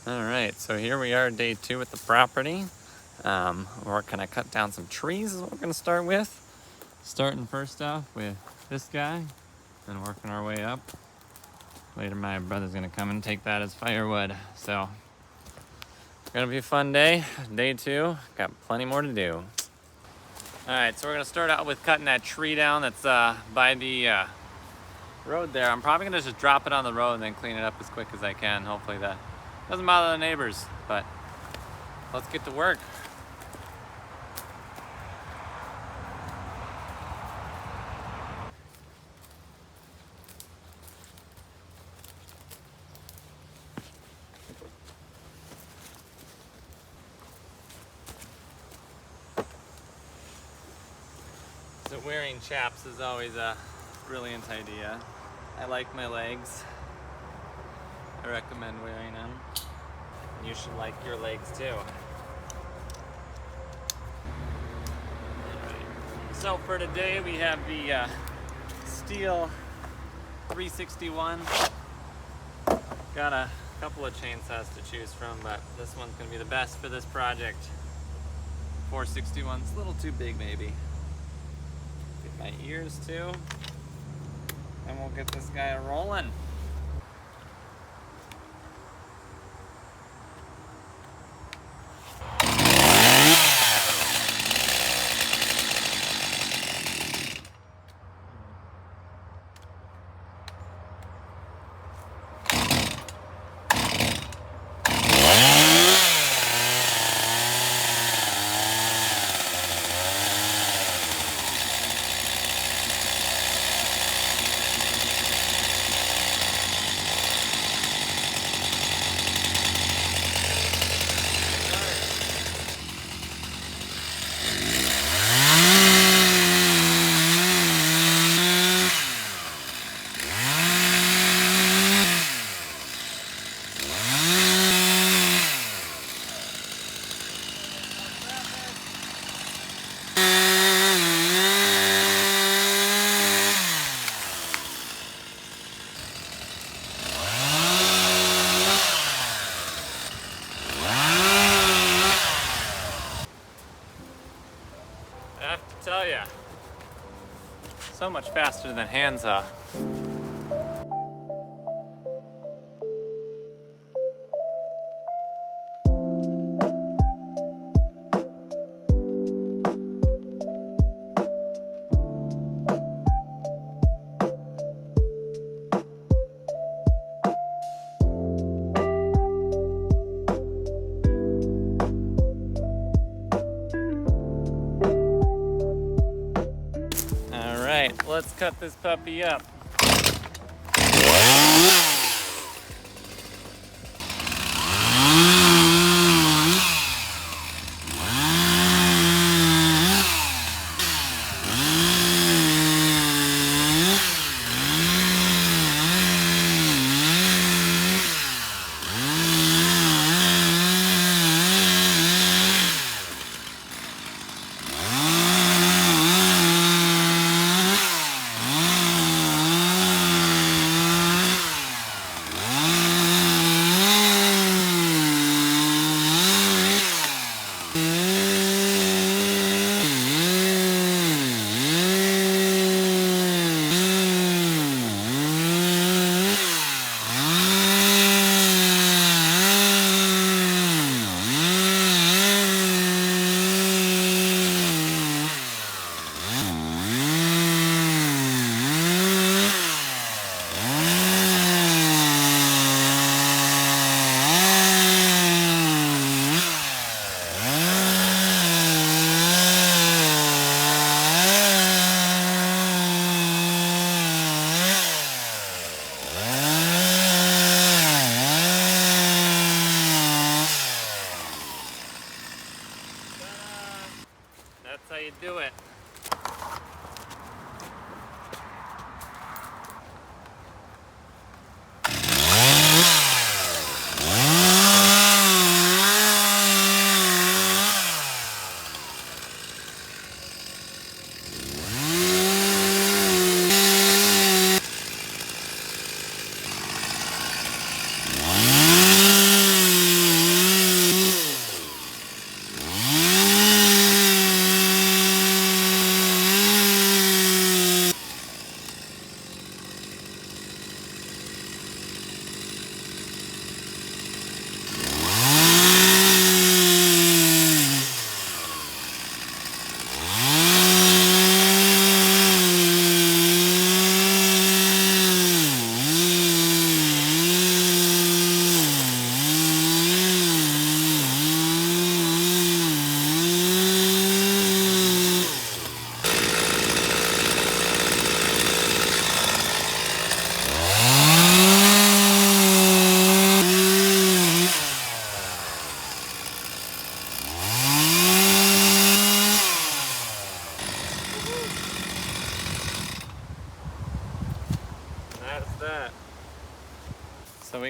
All right, so here we are, day 2 at the property. We're gonna cut down some trees is what we're gonna start with. Starting first off with this guy, and working our way up. Later my brother's gonna come and take that as firewood. So, gonna be a fun day. Day 2, got plenty more to do. All right, so we're gonna start out with cutting that tree down that's by the road there. I'm probably gonna just drop it on the road and then clean it up as quick as I can. Hopefully that doesn't bother the neighbors, but let's get to work. So wearing chaps is always a brilliant idea. I like my legs. I recommend wearing them. And you should like your legs too. So for today we have the Stihl 361. Got a couple of chainsaws to choose from, but this one's gonna be the best for this project. 461's a little too big maybe. Get my ears too, and we'll get this guy rolling. I have to tell ya, so much faster than handsaw. All right, let's cut this puppy up. That's how you do it.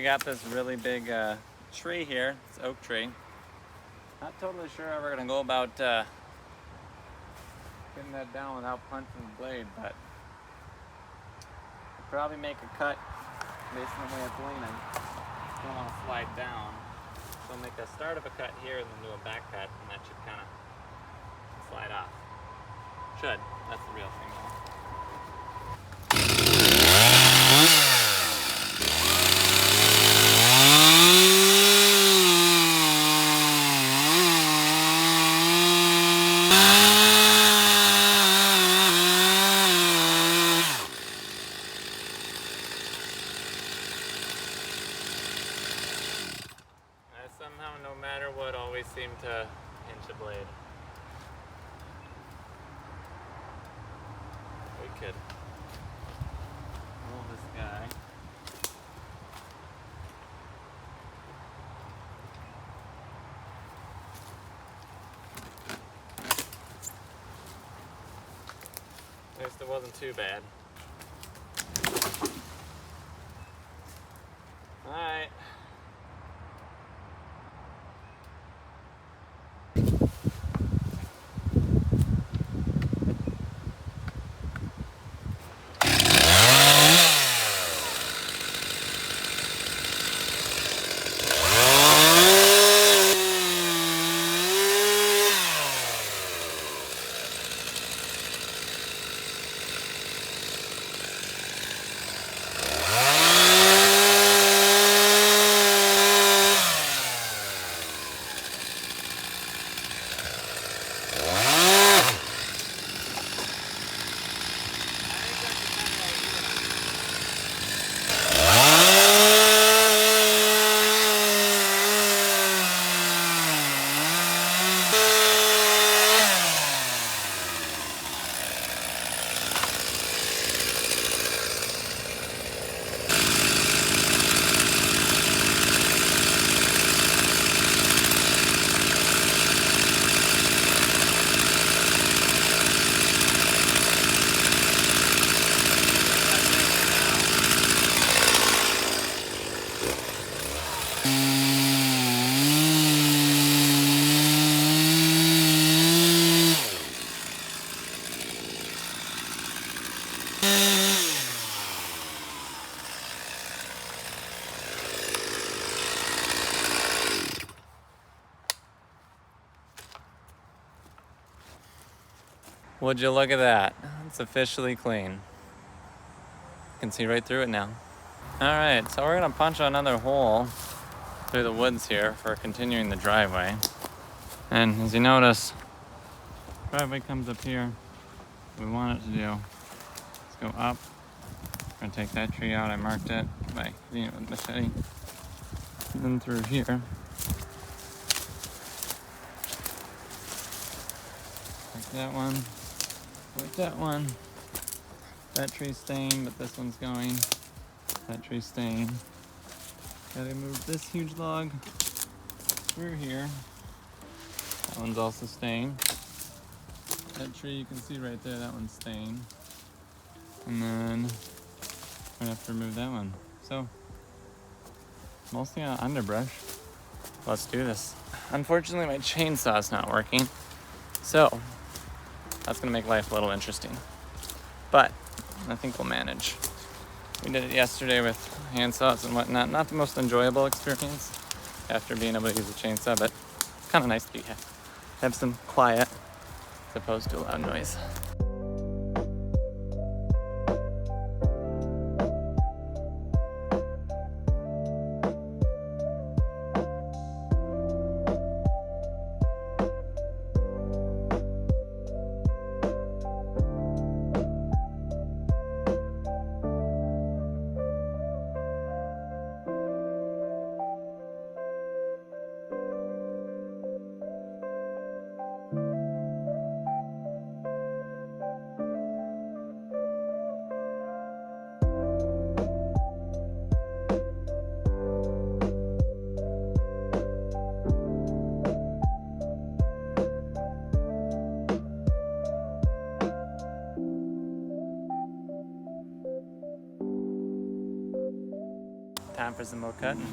we got this really big tree here. It's an oak tree. Not totally sure how we're gonna go about getting that down without punching the blade, but we'll probably make a cut based on the way it's leaning. Don't want to slide down. So we'll make a start of a cut here and then do a back cut, and that should kind of slide off. Should. That's the real thing though. I somehow, no matter what, always seem to inch a blade. We could roll this guy. At least it wasn't too bad. Alright. Would you look at that? It's officially clean. You can see right through it now. Alright, so we're gonna punch another hole through the woods here for continuing the driveway. And as you notice, driveway comes up here. What we want it to do, let's go up. We're gonna take that tree out. I marked it by hitting it with a machete. And then through here. Like that one. Like that one. That tree's staying, but this one's going. That tree's staying. Gotta move this huge log through here. That one's also staying. That tree you can see right there, that one's staying. And then we're gonna have to remove that one. So, mostly on underbrush. Let's do this. Unfortunately, my chainsaw's not working. So, that's gonna make life a little interesting. But, I think we'll manage. We did it yesterday with handsaws and whatnot. Not the most enjoyable experience after being able to use a chainsaw, but kind of nice to have some quiet as opposed to a loud noise. for some more cutting.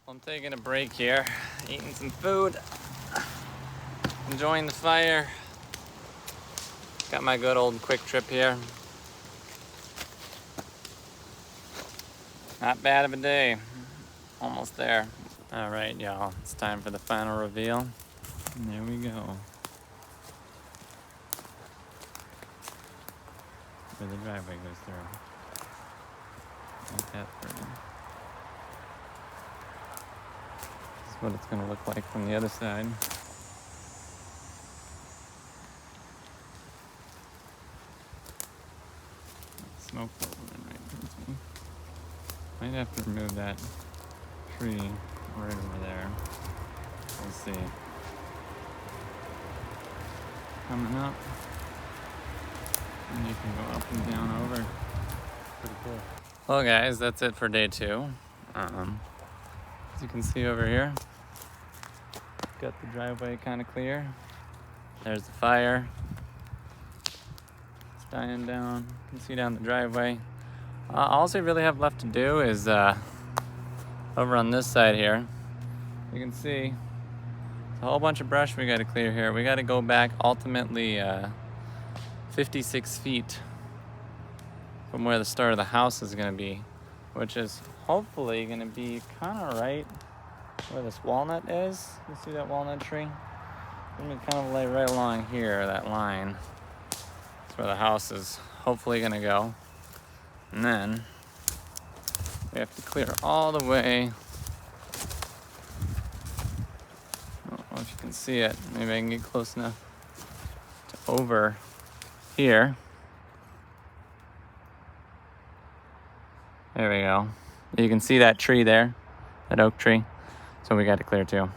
I'm taking a break here, eating some food, enjoying the fire. Got my good old Quick Trip here. Not bad of a day, almost there. All right, y'all, it's time for the final reveal. And there we go. Where the driveway goes through. Like that pretty. This is what it's gonna look like from the other side. Smoke rolling right towards me. Might have to remove that tree right over there. We'll see. Coming up. And you can go up and down over. Pretty cool. Well guys, that's it for day 2. As you can see over here, got the driveway kind of clear. There's the fire. It's dying down. You can see down the driveway. All we really have left to do is over on this side here. You can see it's a whole bunch of brush we got to clear here. We got to go back ultimately 56 feet from where the start of the house is going to be, which is hopefully going to be kind of right where this walnut is. You see that walnut tree? It's going to kind of lay right along here, that line. That's where the house is hopefully going to go. And then we have to clear all the way. I don't know if you can see it. Maybe I can get close enough to over here. There we go. You can see that tree there, that oak tree. So we got to clear too.